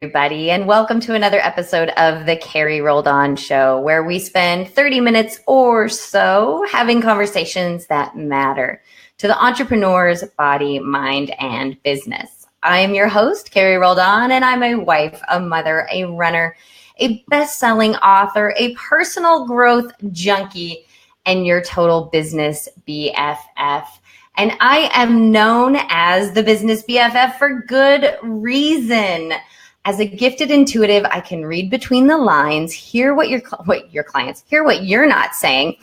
Everybody, and welcome to another episode of the Carrie Roldan Show, where we spend 30 minutes or so having conversations that matter to the entrepreneur's body, mind, and business. I am your host, Carrie Roldan, and I'm a wife, a mother, a runner, a best-selling author, a personal growth junkie, and your total business BFF. And I am known as the Business BFF for good reason. As a gifted intuitive, I can read between the lines, hear what your clients, hear what you're not saying,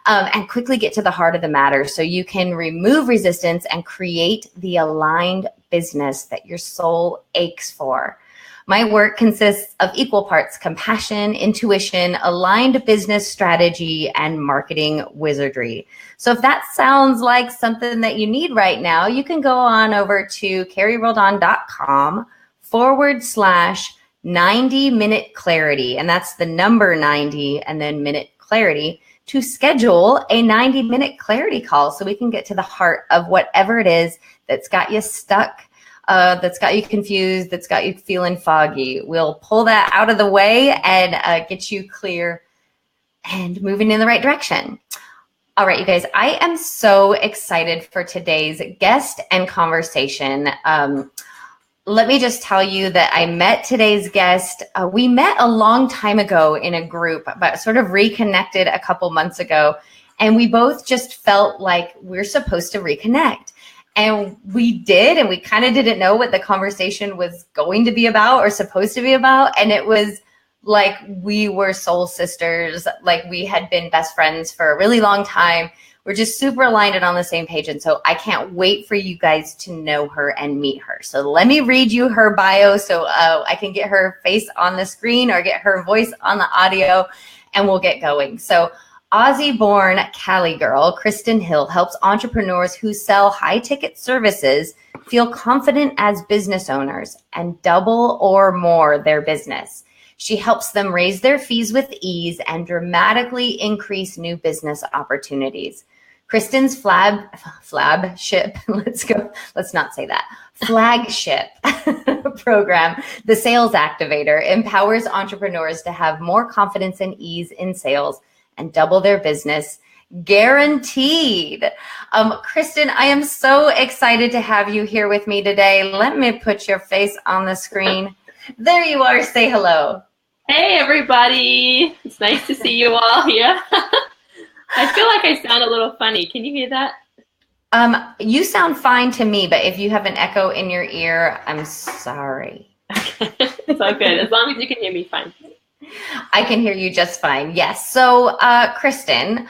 and quickly get to the heart of the matter so you can remove resistance and create the aligned business that your soul aches for. My work consists of equal parts compassion, intuition, aligned business strategy, and marketing wizardry. So if that sounds like something that you need right now, you can go on over to carrieroldan.com/90-minute clarity. And that's the number 90 and then minute clarity to schedule a 90-minute clarity call so we can get to the heart of whatever it is that's got you stuck, that's got you confused, that's got you feeling foggy. We'll pull that out of the way and get you clear and moving in the right direction. All right, you guys, I am so excited for today's guest and conversation. Let me just tell you that I met today's guest. We met a long time ago in a group, but sort of reconnected a couple months ago. And we both just felt like we're supposed to reconnect. And we did, and we kind of didn't know what the conversation was going to be about or supposed to be about. And it was like we were soul sisters, like we had been best friends for a really long time. We're just super aligned and on the same page. And so I can't wait for you guys to know her and meet her. So let me read you her bio so I can get her face on the screen or get her voice on the audio, and we'll get going. So Aussie-born Cali-girl Kristen Hill helps entrepreneurs who sell high-ticket services feel confident as business owners and double or more their business. She helps them raise their fees with ease and dramatically increase new business opportunities. Kristen's flagship, flagship program, the Sales Activator, empowers entrepreneurs to have more confidence and ease in sales and double their business, guaranteed. Kristen, I am so excited to have you here with me today. Let me put your face on the screen. There you are. Say hello. Hey, everybody. It's nice to see you all here. I feel like I sound a little funny. Can you hear that? You sound fine to me, but if you have an echo in your ear, I'm sorry. Okay. It's all good. As long as you can hear me fine. I can hear you just fine. Yes. So, Kristen,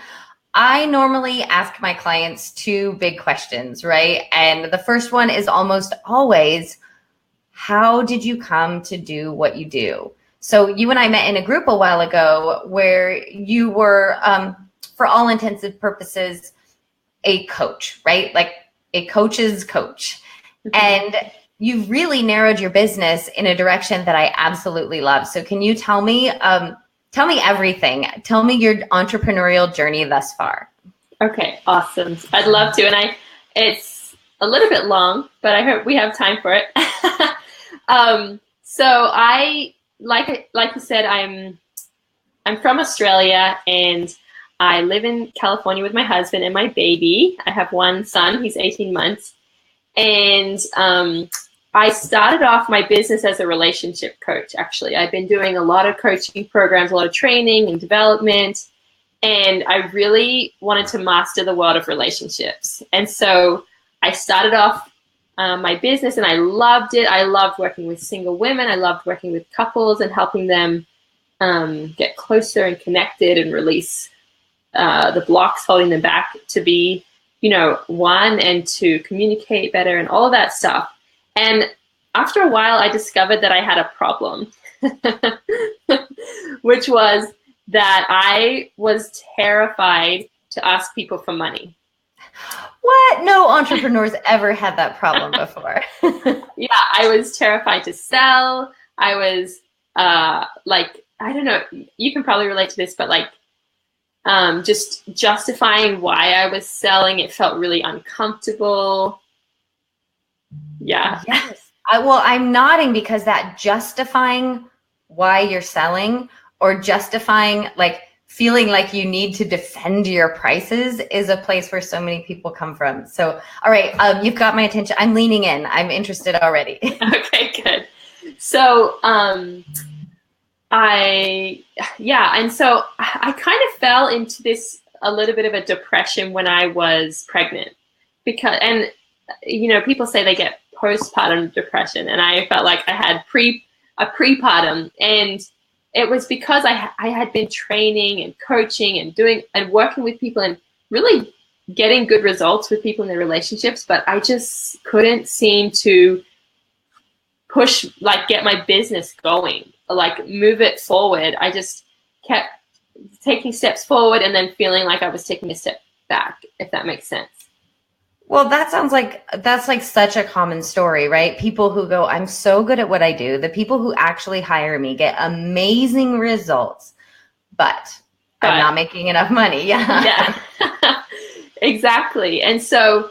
I normally ask my clients two big questions, right? And the first one is almost always, how did you come to do what you do? So you and I met in a group a while ago where you were, for all intents and purposes, a coach, right? Like a coach's coach. And you've really narrowed your business in a direction that I absolutely love. So can you tell me everything? Tell me your entrepreneurial journey thus far. Okay, awesome. I'd love to. And it's a little bit long, but I hope we have time for it. So I, like you said, I'm from Australia, and I live in California with my husband and my baby. I have one son, he's 18 months. And I started off my business as a relationship coach, actually. I've been doing a lot of coaching programs, a lot of training and development. And I really wanted to master the world of relationships. And so I started off my business, and I loved it. I loved working with single women. I loved working with couples and helping them get closer and connected and release the blocks holding them back to be, one, and to communicate better and all of that stuff. And after a while, I discovered that I had a problem, which was that I was terrified to ask people for money. What? No entrepreneurs ever had that problem before. Yeah, I was terrified to sell. I was I don't know, you can probably relate to this, but just justifying why I was selling, it felt really uncomfortable. Yeah. Yes. I'm nodding because that justifying why you're selling or justifying like feeling like you need to defend your prices is a place where so many people come from. So, all right, you've got my attention. I'm leaning in. I'm interested already. Okay, good. So, and so I kind of fell into this a little bit of a depression when I was pregnant because, and people say they get postpartum depression, and I felt like I had a prepartum, and it was because I had been training and coaching and doing and working with people and really getting good results with people in their relationships, but I just couldn't seem to push, like get my business going, like move it forward. I just kept taking steps forward and then feeling like I was taking a step back, if that makes sense. Well, that sounds like that's like such a common story, right? People who go, I'm so good at what I do. The people who actually hire me get amazing results, but I'm not making enough money. Yeah, exactly. And so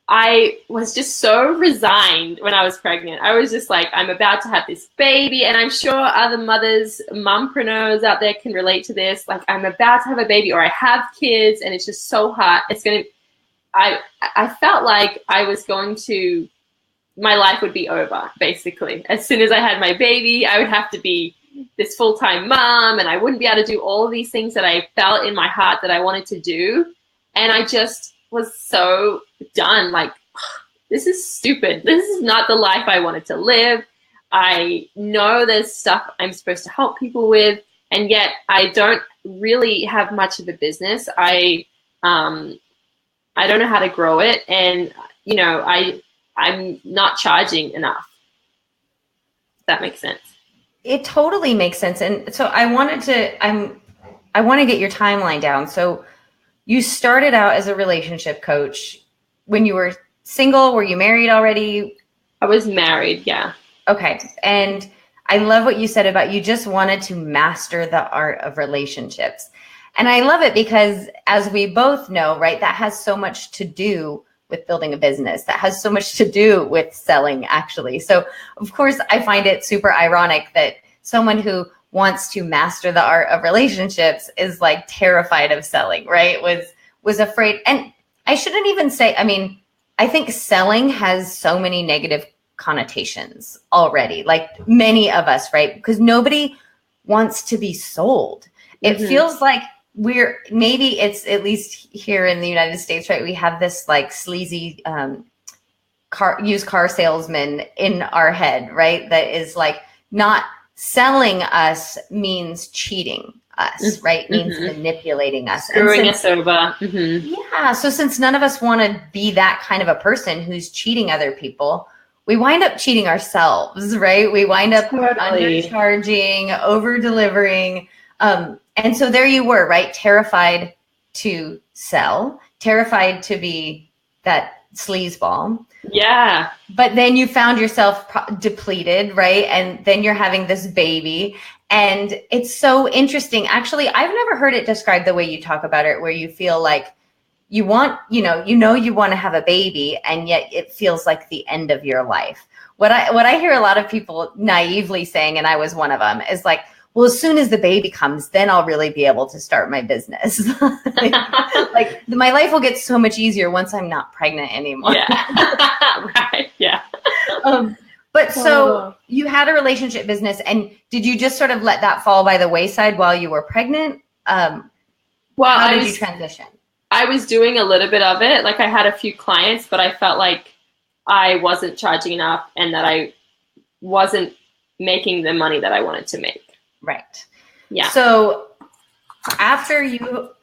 I was just so resigned when I was pregnant. I was just like, I'm about to have this baby, and I'm sure other mothers, mompreneurs out there can relate to this. Like, I'm about to have a baby, or I have kids, and it's just so hard. I felt like I was going to, my life would be over, basically. As soon as I had my baby, I would have to be this full-time mom, and I wouldn't be able to do all of these things that I felt in my heart that I wanted to do. And I just was so done. Like, this is stupid. This is not the life I wanted to live. I know there's stuff I'm supposed to help people with, and yet I don't really have much of a business. I don't know how to grow it, and I'm not charging enough. If that makes sense. It totally makes sense. And so I want to get your timeline down. So you started out as a relationship coach when you were single. Were you married already? I was married, yeah. Okay. And I love what you said about you just wanted to master the art of relationships. And I love it because, as we both know, right, that has so much to do with building a business. That has so much to do with selling, actually. So, of course, I find it super ironic that someone who wants to master the art of relationships is like terrified of selling, right? Was afraid. And I shouldn't even say, I mean, I think selling has so many negative connotations already, like many of us, right? Because nobody wants to be sold. It feels like maybe it's, at least here in the United States, right? We have this like sleazy used car salesman in our head, right? That is like, not selling us means cheating us, right? Means manipulating us. Screwing us over. Yeah. So since none of us want to be that kind of a person who's cheating other people, we wind up cheating ourselves, right? We wind up undercharging, over-delivering. And so there you were, right? Terrified to sell, terrified to be that sleazeball. Yeah. But then you found yourself depleted, right? And then you're having this baby. And it's so interesting. Actually, I've never heard it described the way you talk about it, where you feel like you want, you want to have a baby, and yet it feels like the end of your life. What I hear a lot of people naively saying, and I was one of them, is like, well, as soon as the baby comes, then I'll really be able to start my business. like my life will get so much easier once I'm not pregnant anymore. Yeah. Right. Yeah. But so you had a relationship business, and did you just sort of let that fall by the wayside while you were pregnant? How did you transition? I was doing a little bit of it. Like, I had a few clients, but I felt like I wasn't charging enough and that I wasn't making the money that I wanted to make. Right. Yeah. So after you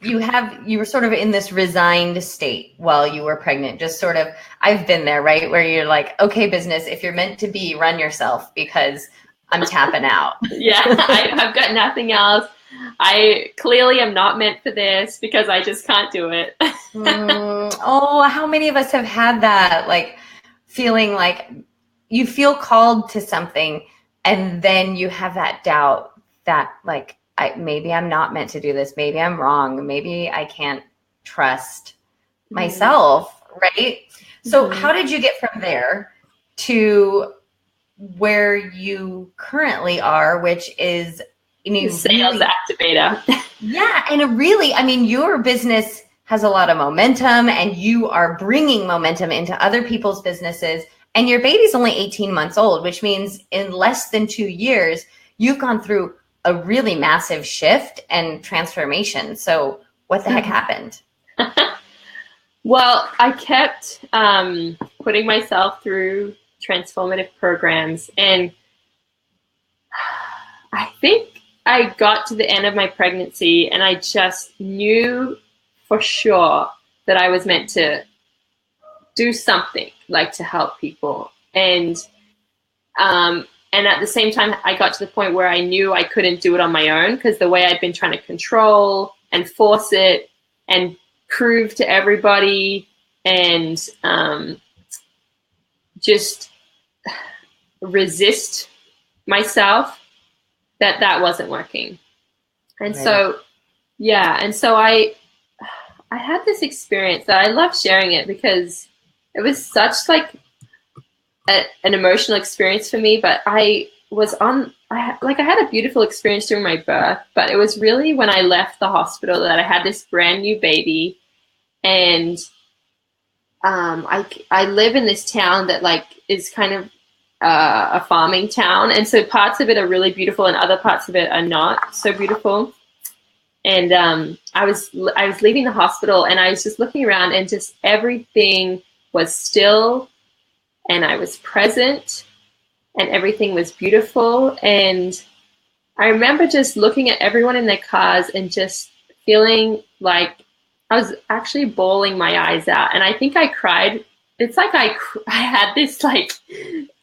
were sort of in this resigned state while you were pregnant, just sort of, I've been there, right? Where you're like, okay, business, if you're meant to be, run yourself, because I'm tapping out. Yeah. I've got nothing else. I clearly am not meant for this because I just can't do it. How many of us have had that, like, feeling like you feel called to something, and then you have that doubt that, like, maybe I'm not meant to do this. Maybe I'm wrong. Maybe I can't trust myself, right? So how did you get from there to where you currently are, which is, Sales Activator. Yeah. And really, I mean, your business has a lot of momentum and you are bringing momentum into other people's businesses. And your baby's only 18 months old, which means in less than 2 years, you've gone through a really massive shift and transformation. So what the heck happened? Well, I kept putting myself through transformative programs. And I think I got to the end of my pregnancy and I just knew for sure that I was meant to do something like to help people. And at the same time, I got to the point where I knew I couldn't do it on my own, because the way I'd been trying to control and force it and prove to everybody and just resist myself, that wasn't working. And Right. so, yeah. And so I had this experience that I love sharing it because it was such like an emotional experience for me, but I had a beautiful experience during my birth, but it was really when I left the hospital that I had this brand new baby. And I live in this town that like is kind of a farming town, and so parts of it are really beautiful and other parts of it are not so beautiful. And I was leaving the hospital and I was just looking around and just everything was still and I was present and everything was beautiful. And I remember just looking at everyone in their cars and just feeling like I was actually bawling my eyes out. And I think I cried. It's like I had this like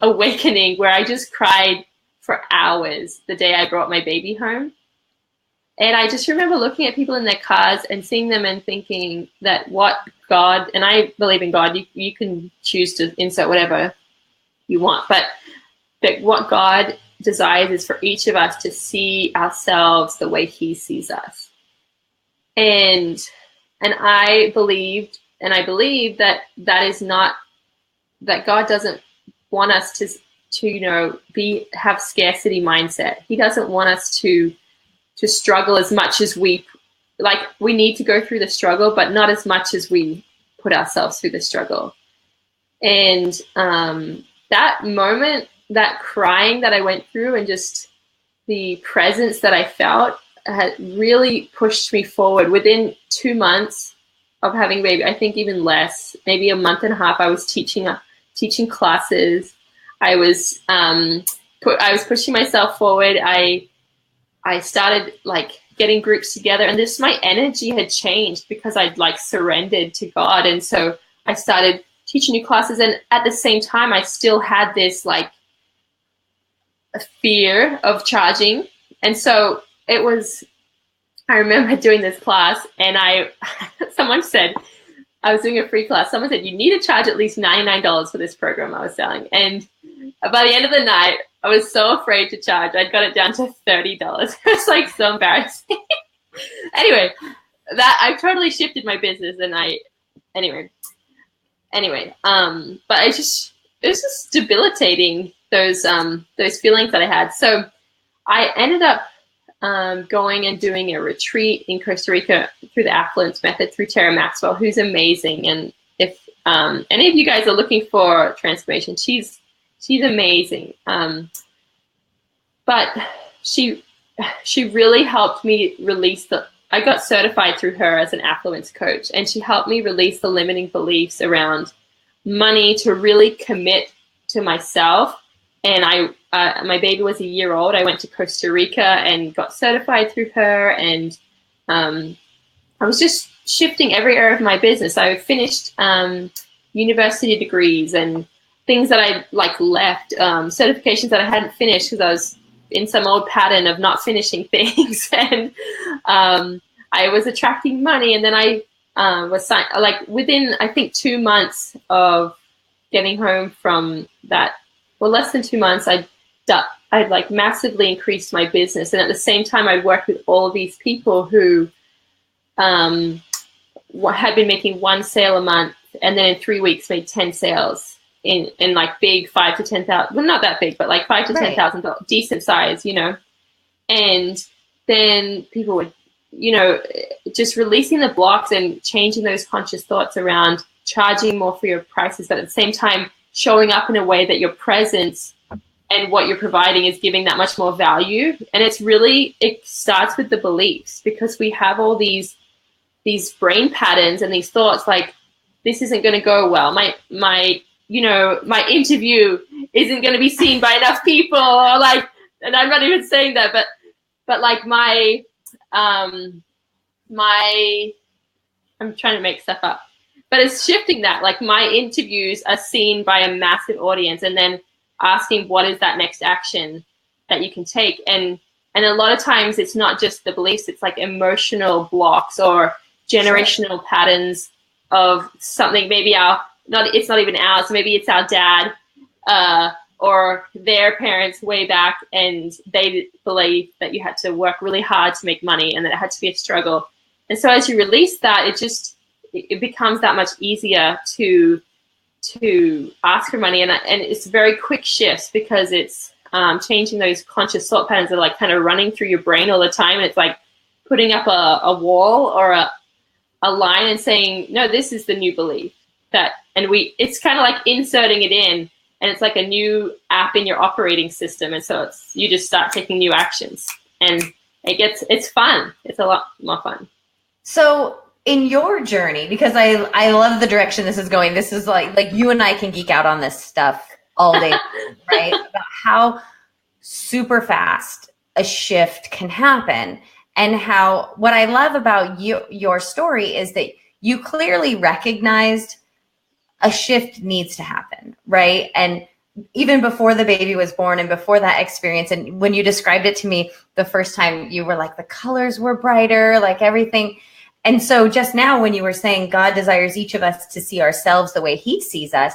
awakening where I just cried for hours the day I brought my baby home. And I just remember looking at people in their cars and seeing them and thinking that what God, and I believe in God, you can choose to insert whatever you want, but that what God desires is for each of us to see ourselves the way he sees us. And I believed, and I believe that is not, that God doesn't want us to have scarcity mindset. He doesn't want us to struggle as much as we need to go through the struggle, but not as much as we put ourselves through the struggle. And that moment, that crying that I went through and just the presence that I felt had really pushed me forward. Within 2 months of having a baby, I think even less, maybe a month and a half, I was teaching classes. I was pushing myself forward. I started like getting groups together, and just my energy had changed because I'd like surrendered to God. And so I started teaching new classes, and at the same time, I still had this like a fear of charging. And so it was, I remember doing this class and someone said, I was doing a free class. Someone said, you need to charge at least $99 for this program I was selling. And by the end of the night, I was so afraid to charge. I got it down to $30. It's like so embarrassing. Anyway, that I totally shifted my business, and but it was just debilitating, those feelings that I had. So I ended up going and doing a retreat in Costa Rica through the affluence method through Tara Maxwell, who's amazing. And if any of you guys are looking for transformation, she's amazing. But she really helped me release I got certified through her as an affluence coach, and she helped me release the limiting beliefs around money, to really commit to myself. And my baby was a year old. I went to Costa Rica and got certified through her. And I was just shifting every area of my business. I finished university degrees and things that I like left, certifications that I hadn't finished because I was in some old pattern of not finishing things. And I was attracting money. And then I was within, I think, 2 months of getting home from that, well, less than 2 months, I'd like massively increased my business. And at the same time, I'd worked with all of these people who had been making 1 sale a month, and then in 3 weeks made 10 sales in like big 5 to 10,000, well, not that big, but like 5 to 10,000, decent size, you know. And then people would, you know, just releasing the blocks and changing those conscious thoughts around charging more for your prices, but at the same time showing up in a way that your presence and what you're providing is giving that much more value. And it's really, it starts with the beliefs, because we have all these brain patterns and these thoughts like, this isn't going to go well. My you know, my interview isn't going to be seen by enough people, or like, and I'm not even saying that, but like my I'm trying to make stuff up, but it's shifting that, like my interviews are seen by a massive audience, and then asking what is that next action that you can take. And a lot of times it's not just the beliefs, it's like emotional blocks or generational patterns of something, maybe it's not even ours, maybe it's our dad or their parents way back, and they believe that you had to work really hard to make money and that it had to be a struggle. And so as you release that, it becomes that much easier to ask for money. And it's very quick shifts, because it's changing those conscious thought patterns that are like kind of running through your brain all the time. And it's like putting up a wall or a line and saying, no, this is the new belief that, and it's kind of like inserting it in, and it's like a new app in your operating system. And so you just start taking new actions, and it's fun. It's a lot more fun. So in your journey, because I love the direction this is going, this is like you and I can geek out on this stuff all day, right? About how super fast a shift can happen, and how what I love about your story is that you clearly recognized a shift needs to happen, right? And even before the baby was born and before that experience, and when you described it to me the first time, you were like, the colors were brighter, like everything. And so just now when you were saying God desires each of us to see ourselves the way he sees us,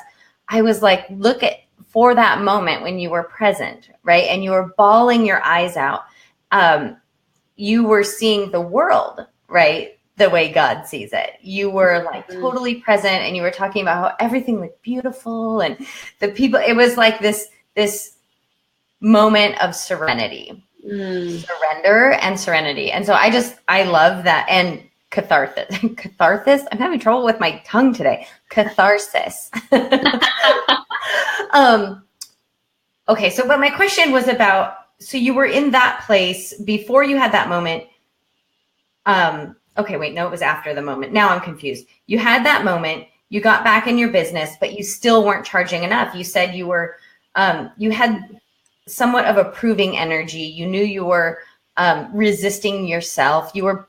I was like, look at, for that moment when you were present, right? And you were bawling your eyes out. You were seeing the world, right? The way God sees it. You were like totally present, and you were talking about how everything looked beautiful, and the people, it was like this moment of serenity, surrender and serenity. And so I love that. And catharsis. I'm having trouble with my tongue today. Catharsis. Okay. So, but my question was about, so you were in that place before you had that moment. Okay, wait, no, it was after the moment. Now I'm confused. You had that moment, you got back in your business, but you still weren't charging enough. You said you were, you had somewhat of a proving energy. You knew you were resisting yourself. You were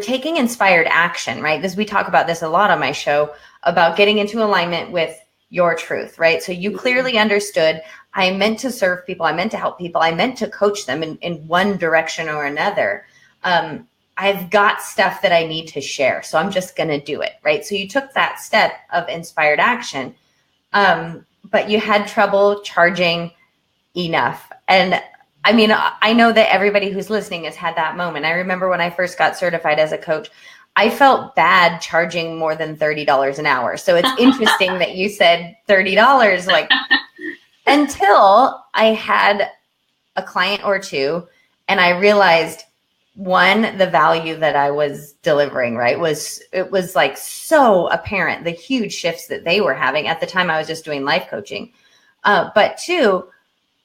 taking inspired action, right? Because we talk about this a lot on my show, about getting into alignment with your truth, right? So you clearly understood, I meant to serve people. I meant to help people. I meant to coach them in one direction or another. I've got stuff that I need to share, so I'm just going to do it, right? So you took that step of inspired action, but you had trouble charging enough. And I mean, I know that everybody who's listening has had that moment. I remember when I first got certified as a coach, I felt bad charging more than $30 an hour. So it's interesting that you said $30, like, until I had a client or two, and I realized, one, the value that I was delivering, right, it was like so apparent, the huge shifts that they were having. At the time, I was just doing life coaching. But two,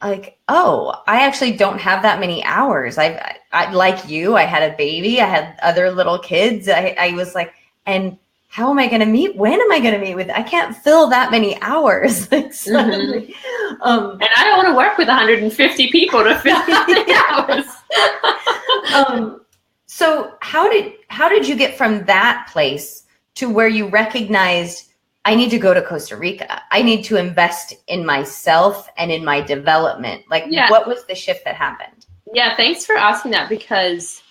like, oh, I actually don't have that many hours. I like you, I had a baby, I had other little kids. I was like, and how am I going to meet? When am I going to meet with? I can't fill that many hours. Like, suddenly, and I don't want to work with 150 people to fill that many hours. So how did you get from that place to where you recognized, I need to go to Costa Rica. I need to invest in myself and in my development. Like, what was the shift that happened? Yeah, thanks for asking that, because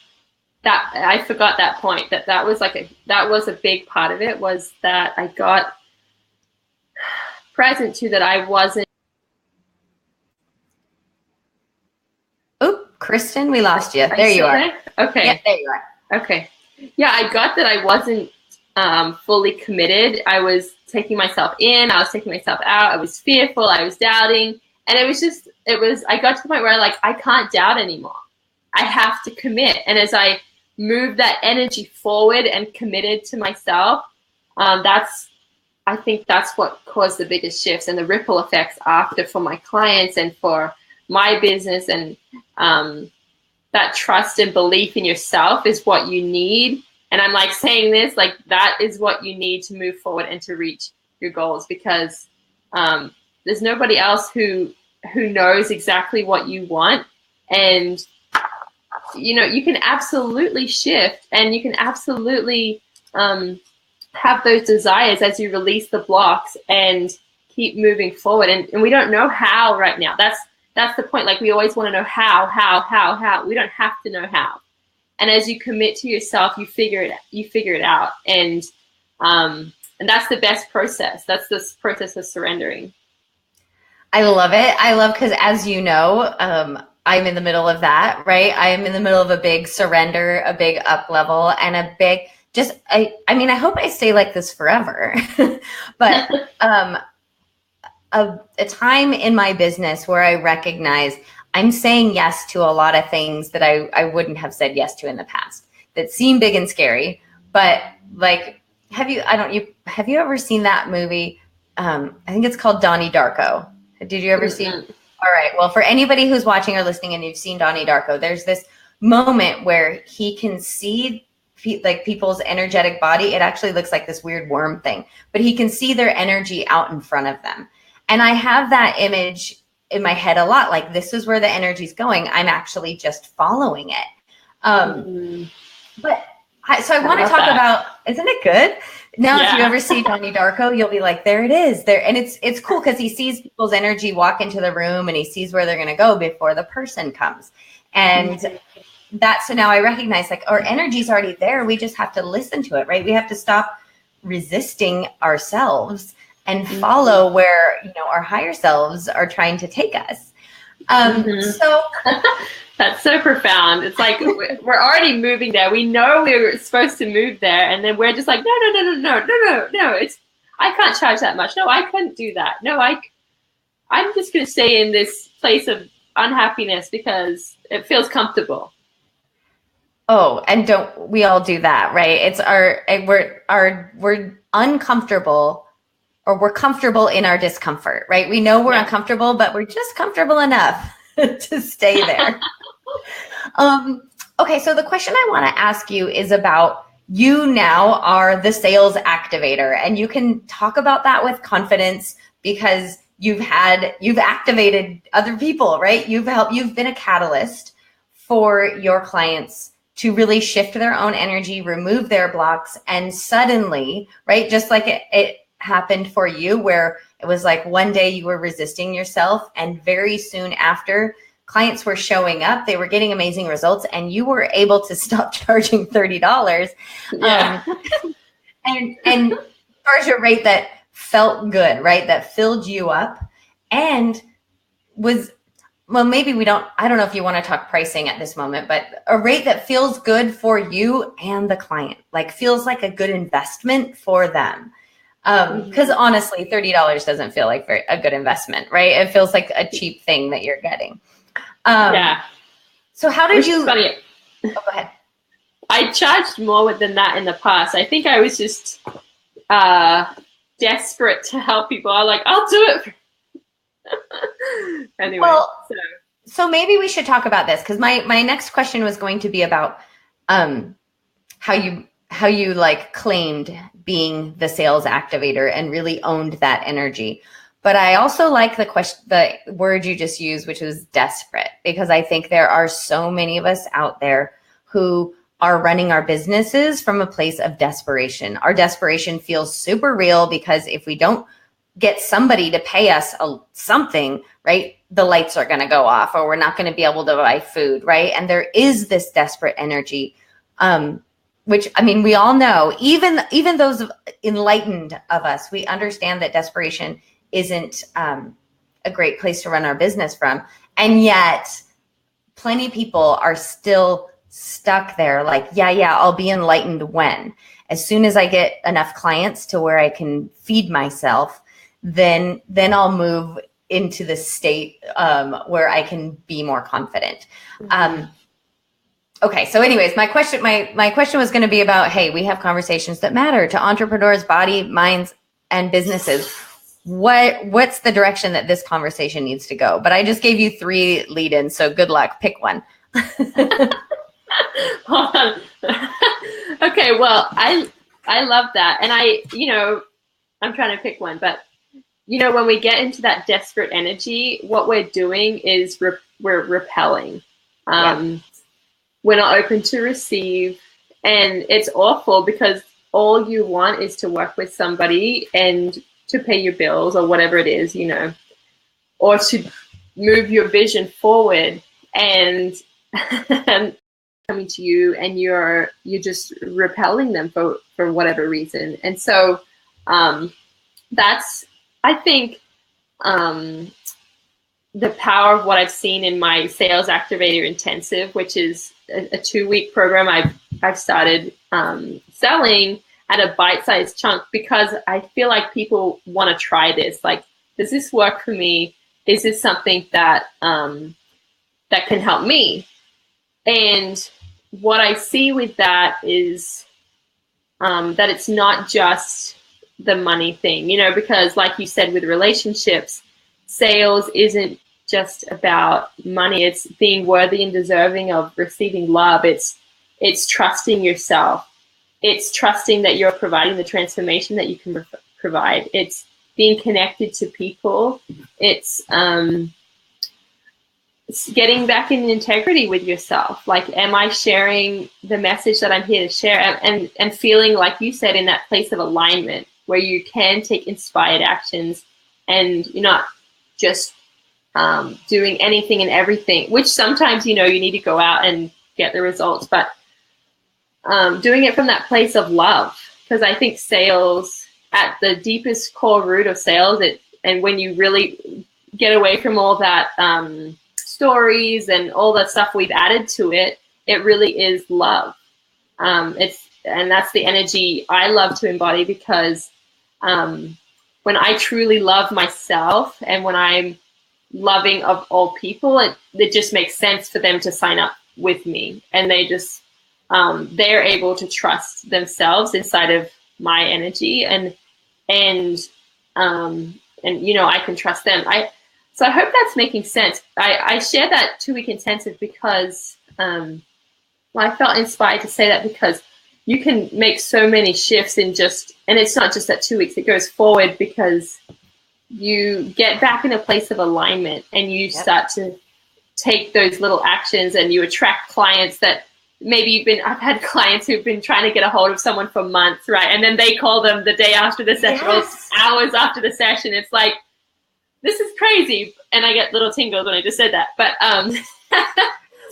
that I forgot that point. That was a big part of it, was that I got present to that I wasn't. Oop, Kristen, we lost you. There you are. Okay. Yeah, there you are. Okay. Yeah, I got that I wasn't fully committed. I was taking myself in, I was taking myself out, I was fearful, I was doubting. And I got to the point where I can't doubt anymore. I have to commit. And as I moved that energy forward and committed to myself, I think that's what caused the biggest shifts and the ripple effects after for my clients and for my business. And that trust and belief in yourself is what you need. And I'm saying this, that is what you need to move forward and to reach your goals, because there's nobody else who knows exactly what you want. And, you can absolutely shift, and you can absolutely have those desires as you release the blocks and keep moving forward. And we don't know how right now. That's the point. We always want to know how. We don't have to know how. And as you commit to yourself, you figure it out. And that's the best process. That's the process of surrendering. I love it. Because as you know, I'm in the middle of that, right? I am in the middle of a big surrender, a big up level, and a big I hope I stay like this forever. But a time in my business where I recognize I'm saying yes to a lot of things that I wouldn't have said yes to in the past that seem big and scary. But have you ever seen that movie? I think it's called Donnie Darko. Did you ever see? All right. Well, for anybody who's watching or listening and you've seen Donnie Darko, there's this moment where he can see people's energetic body. It actually looks like this weird worm thing, but he can see their energy out in front of them. And I have that image in my head a lot. This is where the energy's going. I'm actually just following it. But so I want to talk about, isn't it good? Now, if you ever see Donnie Darko, you'll be like, there it is there. And it's cool because he sees people's energy walk into the room and he sees where they're going to go before the person comes. And so now I recognize our energy's already there. We just have to listen to it, right? We have to stop resisting ourselves and follow where, our higher selves are trying to take us. So that's so profound. It's we're already moving there. We know we were supposed to move there, and then we're just no. It's I can't charge that much. No, I couldn't do that. No, I'm just going to stay in this place of unhappiness because it feels comfortable. Oh, and don't we all do that, right? It's we're uncomfortable, or we're comfortable in our discomfort, right? We know we're uncomfortable, but we're just comfortable enough to stay there. Okay, so the question I want to ask you is about, you now are the sales activator, and you can talk about that with confidence because you've activated other people, right? You've been a catalyst for your clients to really shift their own energy, remove their blocks, and suddenly, right, just like it happened for you, where it was one day you were resisting yourself, and very soon after, clients were showing up, they were getting amazing results, and you were able to stop charging $30 and charge a rate that felt good, right, that filled you up, and was, well, maybe I don't know if you want to talk pricing at this moment, but a rate that feels good for you and the client, feels like a good investment for them. Because honestly, $30 doesn't feel like a good investment, right? It feels like a cheap thing that you're getting. So how did you? Funny. Oh, go ahead. I charged more than that in the past. I think I was just desperate to help people. I'll do it. Anyway, so maybe we should talk about this, because my next question was going to be about how you claimed being the sales activator and really owned that energy. But I also like the word you just used, which was desperate, because I think there are so many of us out there who are running our businesses from a place of desperation. Our desperation feels super real because if we don't get somebody to pay us something, right, the lights are going to go off, or we're not going to be able to buy food, right? And there is this desperate energy, which, we all know, even those enlightened of us, we understand that desperation isn't a great place to run our business from. And yet plenty of people are still stuck there, I'll be enlightened when. As soon as I get enough clients to where I can feed myself, then I'll move into the state where I can be more confident. Okay. So anyways, my question was going to be about, hey, we have conversations that matter to entrepreneurs, body, minds, and businesses. What's the direction that this conversation needs to go? But I just gave you 3 lead-ins, so good luck. Pick one. Hold on. Okay, well, I love that. And I'm trying to pick one, but when we get into that desperate energy, what we're doing is we're repelling. We're not open to receive, and it's awful because all you want is to work with somebody and to pay your bills or whatever it is, or to move your vision forward, and coming to you, and you're just repelling them for whatever reason. And so that's, I think, the power of what I've seen in my Sales Activator Intensive, which is a 2-week program I've started selling at a bite-sized chunk, because I feel like people want to try this. Like, does this work for me? Is this something that that can help me? And what I see with that is that it's not just the money thing, because like you said, with relationships, sales isn't just about money. It's being worthy and deserving of receiving love. It's trusting yourself. It's trusting that you're providing the transformation that you can provide. It's being connected to people. It's getting back in integrity with yourself. Like, am I sharing the message that I'm here to share? And feeling, like you said, in that place of alignment where you can take inspired actions and you're not just doing anything and everything, which sometimes, you need to go out and get the results, but doing it from that place of love. Because I think sales, at the deepest core root of sales, and when you really get away from all that stories and all the stuff we've added to it, it really is love. And that's the energy I love to embody, because when I truly love myself and when I'm loving of all people, it just makes sense for them to sign up with me, and they just they're able to trust themselves inside of my energy, and I can trust them. So I hope that's making sense. I share that 2-week intensive because I felt inspired to say that, because you can make so many shifts and it's not just that 2 weeks, it goes forward, because you get back in a place of alignment and you start to take those little actions, and you attract clients that maybe I've had clients who've been trying to get a hold of someone for months, right? And then they call them the day after the session, or hours after the session. It's like, this is crazy. And I get little tingles when I just said that. But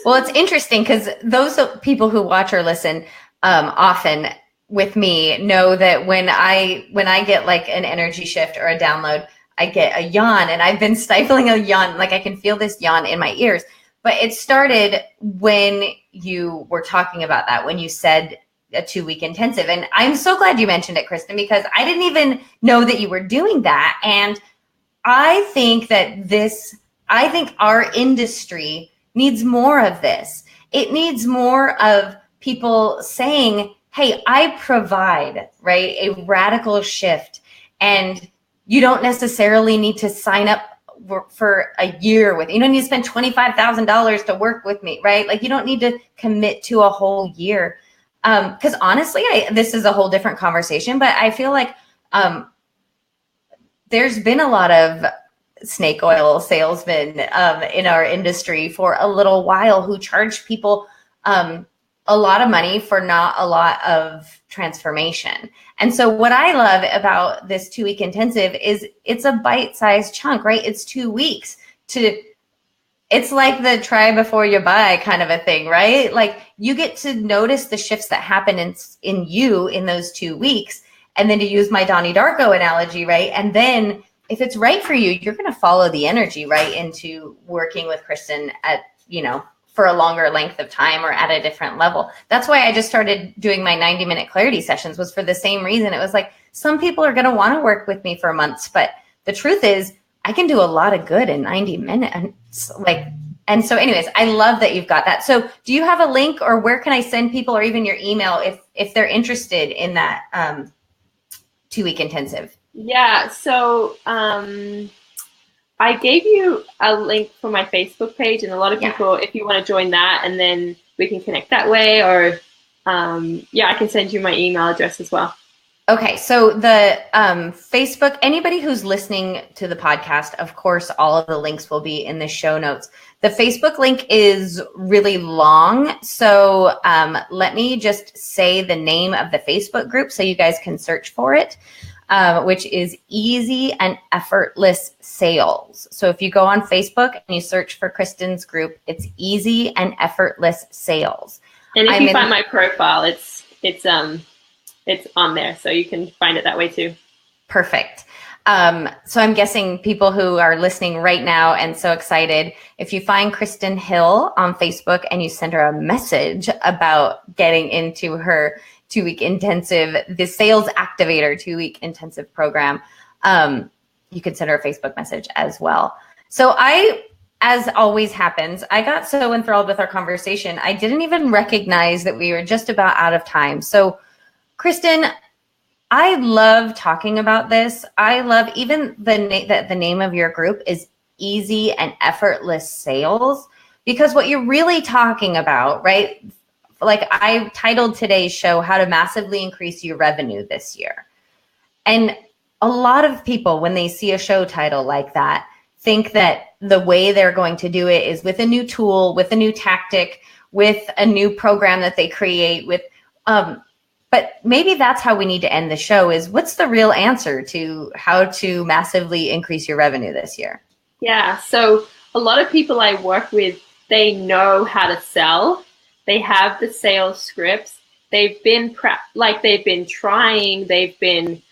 well, it's interesting because those people who watch or listen often with me know that when I get like an energy shift or a download, I get a yawn, and I've been stifling a yawn. Like, I can feel this yawn in my ears. But it started when you were talking about that, when you said a 2-week intensive. And I'm so glad you mentioned it, Kristen, because I didn't even know that you were doing that. And I think our industry needs more of this. It needs more of people saying, hey, I provide, right, a radical shift. And you don't necessarily need to sign up for a year you don't need to spend $25,000 to work with me, right? Like, you don't need to commit to a whole year. Because honestly, this is a whole different conversation, but I feel like there's been a lot of snake oil salesmen in our industry for a little while who charge people a lot of money for not a lot of transformation. And so what I love about this 2-week intensive is it's a bite-sized chunk, right? It's 2 weeks it's like the try before you buy kind of a thing, right? Like, you get to notice the shifts that happen in you in those 2 weeks. And then, to use my Donnie Darko analogy, right? And then if it's right for you, you're going to follow the energy right into working with Kristen at, for a longer length of time or at a different level. That's why I just started doing my 90-minute clarity sessions, was for the same reason. It was like, some people are going to want to work with me for months, but the truth is I can do a lot of good in 90 minutes. And so anyways, I love that you've got that. So do you have a link, or where can I send people, or even your email if they're interested in that 2-week intensive? Yeah. So I gave you a link for my Facebook page, and a lot of people, if you want to join that, and then we can connect that way, or I can send you my email address as well. Okay, so the Facebook, anybody who's listening to the podcast, of course, all of the links will be in the show notes. The Facebook link is really long, so let me just say the name of the Facebook group so you guys can search for it, which is Easy and Effortless Sales. So if you go on Facebook and you search for Kristen's group, it's Easy and Effortless Sales. And if you find my profile, it's on there, so you can find it that way too. Perfect. So I'm guessing people who are listening right now and so excited, if you find Kristen Hill on Facebook and you send her a message about getting into her 2-week intensive, the Sales Activator 2-week intensive program, you can send her a Facebook message as well. So as always happens, I got so enthralled with our conversation, I didn't even recognize that we were just about out of time. So Kristen, I love talking about this. I love even the name of your group is Easy and Effortless Sales, because what you're really talking about, right? Like I titled today's show, How to Massively Increase Your Revenue This Year. And a lot of people, when they see a show title like that, think that the way they're going to do it is with a new tool, with a new tactic, with a new program that they create with, but maybe that's how we need to end the show, is what's the real answer to how to massively increase your revenue this year? Yeah. So a lot of people I work with, they know how to sell. They have the sales scripts. They've been trying, they've been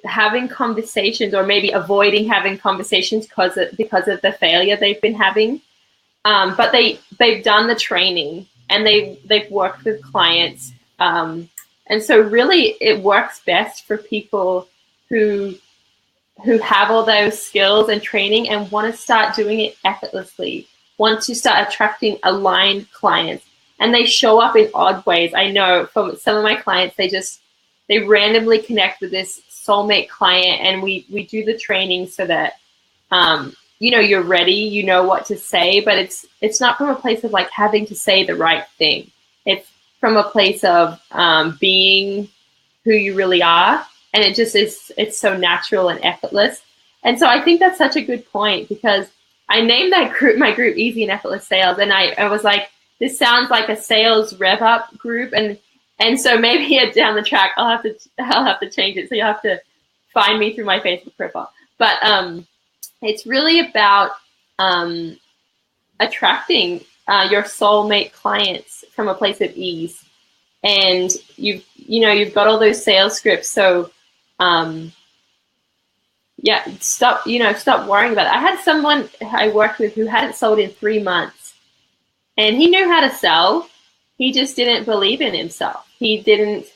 having conversations, or maybe avoiding having conversations because of the failure they've been having. But they've done the training, and they've worked with clients. And so really it works best for people who have all those skills and training and want to start doing it effortlessly, want to start attracting aligned clients. And they show up in odd ways. I know from some of my clients, they randomly connect with this soulmate client, and we do the training so that, you're ready, you know what to say, but it's not from a place of like having to say the right thing. It's from a place of being who you really are. And it just is, it's so natural and effortless. And so I think that's such a good point, because I named my group Easy and Effortless Sales. And I was like, this sounds like a sales rev up group. And so maybe down the track, I'll have to change it. So you'll have to find me through my Facebook profile. But it's really about attracting your soulmate clients from a place of ease. And you've got all those sales scripts. So stop worrying about it. I had someone I worked with who hadn't sold in 3 months, and he knew how to sell. He just didn't believe in himself. He didn't,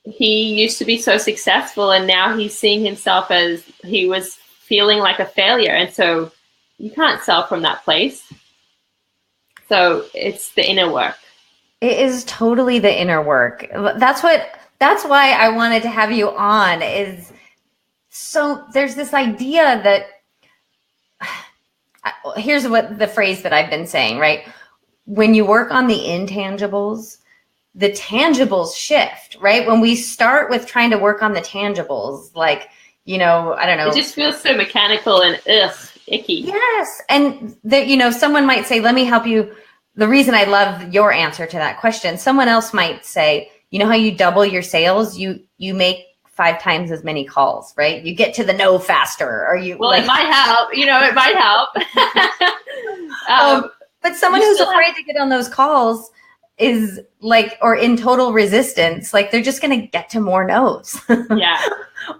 he used to be so successful, and now he's seeing himself as he was feeling like a failure. And so you can't sell from that place. So it's the inner work. It is totally the inner work. That's why I wanted to have you on, is so there's this idea that, here's what the phrase that I've been saying, right? When you work on the intangibles, the tangibles shift, right? When we start with trying to work on the tangibles, like, I don't know. It just feels so mechanical and icky. Yes. And someone might say, let me help you. The reason I love your answer to that question, someone else might say, you know how you double your sales? You make 5 times as many calls, right? You get to the no faster, or you. Well, it might help. It might help. But someone who's afraid to get on those calls is like, or in total resistance, like they're just going to get to more no's. Yeah,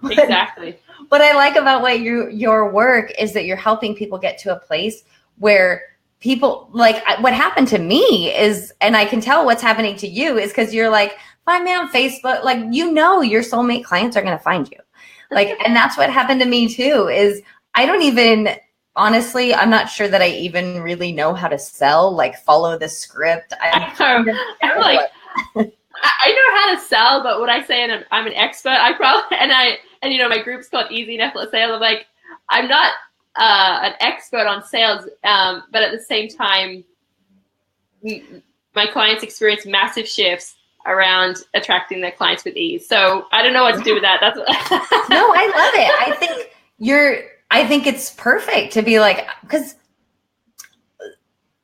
exactly. What I like about your work is that you're helping people get to a place where people like what happened to me is, and I can tell what's happening to you is because you're like, find me on Facebook. Like, you know, your soulmate clients are going to find you. Like, and that's what happened to me too, is I don't even, honestly, I'm not sure that I even really know how to sell, like follow the script. I'm like, I know how to sell, but when I say I'm an expert, I probably, and you know, my group's called Easy and Effortless Sales. I'm like, I'm not an expert on sales, but at the same time, my clients experience massive shifts around attracting their clients with ease. So I don't know what to do with that. That's what No, I love it. I think it's perfect to be like, because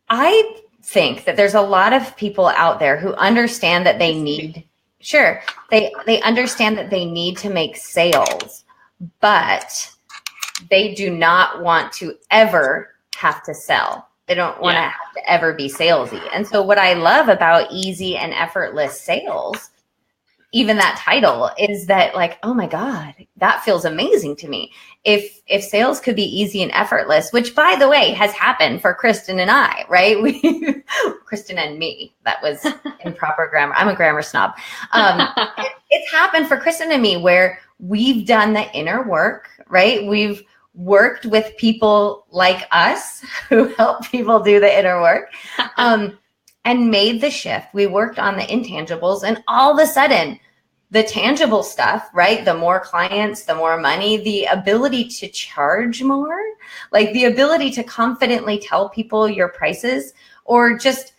I think that there's a lot of people out there who understand that they need, they understand that they need to make sales, but they do not want to ever have to sell. They don't want to have to ever be salesy. And so what I love about easy and effortless sales, even that title, is that like, oh my God, that feels amazing to me. If sales could be easy and effortless, which by the way has happened for Kristen and I, right? Kristen and me, that was improper grammar. I'm a grammar snob. It's happened for Kristen and me where we've done the inner work, right? We've worked with people like us who help people do the inner work, and made the shift. We worked on the intangibles, and all of a sudden the tangible stuff, right? The more clients, the more money, the ability to charge more, like the ability to confidently tell people your prices, or just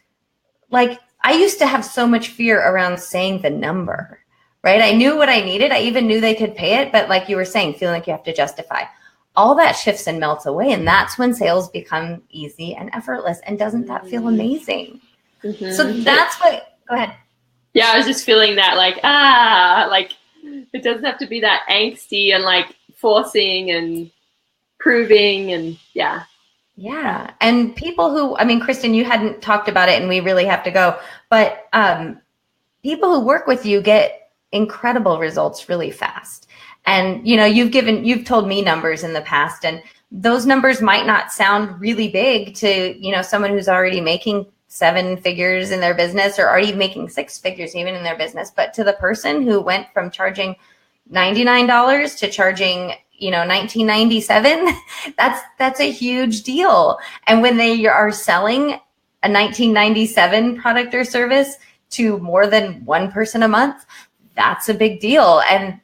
like, I used to have so much fear around saying the number, right? I knew what I needed. I even knew they could pay it, but like you were saying, feeling like you have to justify. All that shifts and melts away. And that's when sales become easy and effortless. And doesn't that feel amazing? Mm-hmm. So that's what, go ahead. Yeah, I was just feeling that like it doesn't have to be that angsty and like forcing and proving and yeah. And people who, I mean, Kristen, you hadn't talked about it and we really have to go, but people who work with you get incredible results really fast. And, you know, you've told me numbers in the past, and those numbers might not sound really big to, you know, someone who's already making 7 figures in their business, or already making 6 figures even in their business. But to the person who went from charging $99 to charging, you know, $19.97, that's a huge deal. And when they are selling a $19.97 product or service to more than one person a month, that's a big deal. And,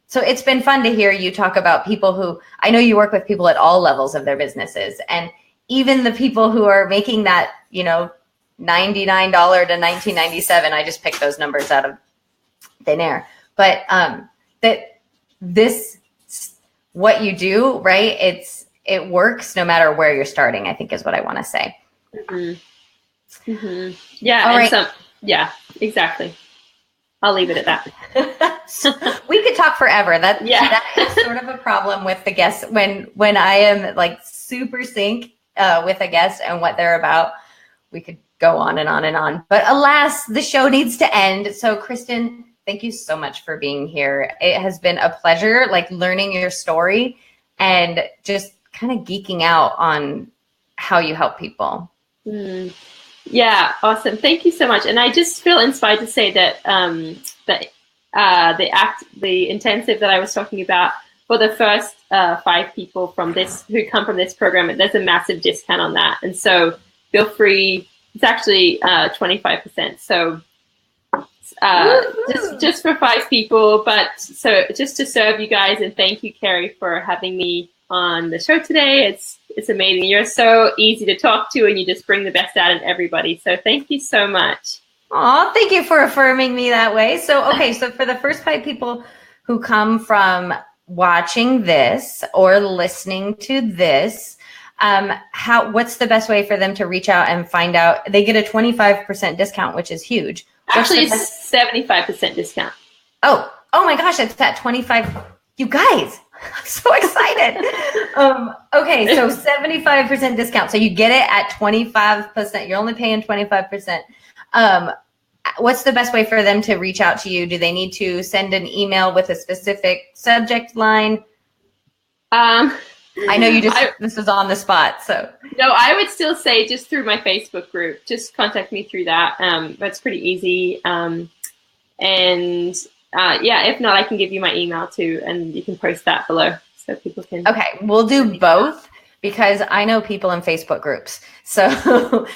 so it's been fun to hear you talk about people who, I know you work with people at all levels of their businesses, and even the people who are making that, you know, $99 to $19.97. I just picked those numbers out of thin air, but that this, what you do, right? It works no matter where you're starting, I think is what I want to say. Mm-hmm. Mm-hmm. Yeah. All right. Yeah, exactly. I'll leave it at that. We could talk forever. That is sort of a problem with the guests when I am like super sync with a guest and what they're about. We could go on and on and on. But alas, the show needs to end. So Kristen, thank you so much for being here. It has been a pleasure, like learning your story and just kind of geeking out on how you help people. Yeah, awesome. Thank you so much. And I just feel inspired to say that the intensive that I was talking about for the first 5 people from this who come from this program, there's a massive discount on that. And so feel free. It's actually 25%. So just for 5 people. But so just to serve you guys, and thank you, Carrie, for having me on the show today. It's amazing. You're so easy to talk to, and you just bring the best out in everybody. So thank you so much. Oh, thank you for affirming me that way. So, okay. So for the first 5 people who come from watching this or listening to this, what's the best way for them to reach out and find out? They get a 25% discount, which is huge. Actually, it's 75% discount. Oh my gosh. It's at 25. You guys, I'm so excited. Okay, so 75% discount. So you get it at 25%. You're only paying 25%. What's the best way for them to reach out to you? Do they need to send an email with a specific subject line? I know this was on the spot, so. No, I would still say just through my Facebook group. Just contact me through that. That's pretty easy. If not, I can give you my email too, and you can post that below so people can. Okay, we'll do both because I know people in Facebook groups. So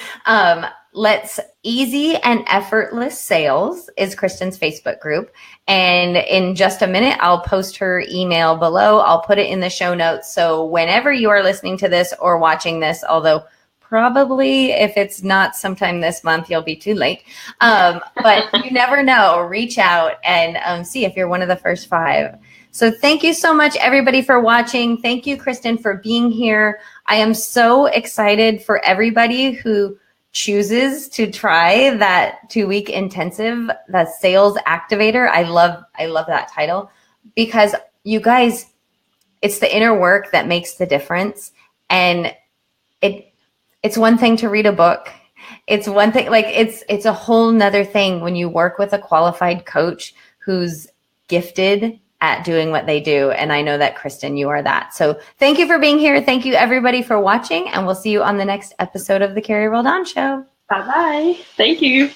let's Easy and Effortless Sales is Kristen's Facebook group. And in just a minute, I'll post her email below. I'll put it in the show notes. So whenever you are listening to this or watching this, although probably if it's not sometime this month, you'll be too late. But you never know. Reach out and see if you're one of the first 5. So thank you so much, everybody, for watching. Thank you, Kristen, for being here. I am so excited for everybody who chooses to try that 2-week intensive, the Sales Activator. I love that title because you guys, it's the inner work that makes the difference. And it's one thing to read a book. It's one thing, like it's a whole nother thing when you work with a qualified coach who's gifted at doing what they do. And I know that, Kristen, you are that. So thank you for being here. Thank you, everybody, for watching. And we'll see you on the next episode of the Carrie Roldan Show. Bye-bye. Thank you.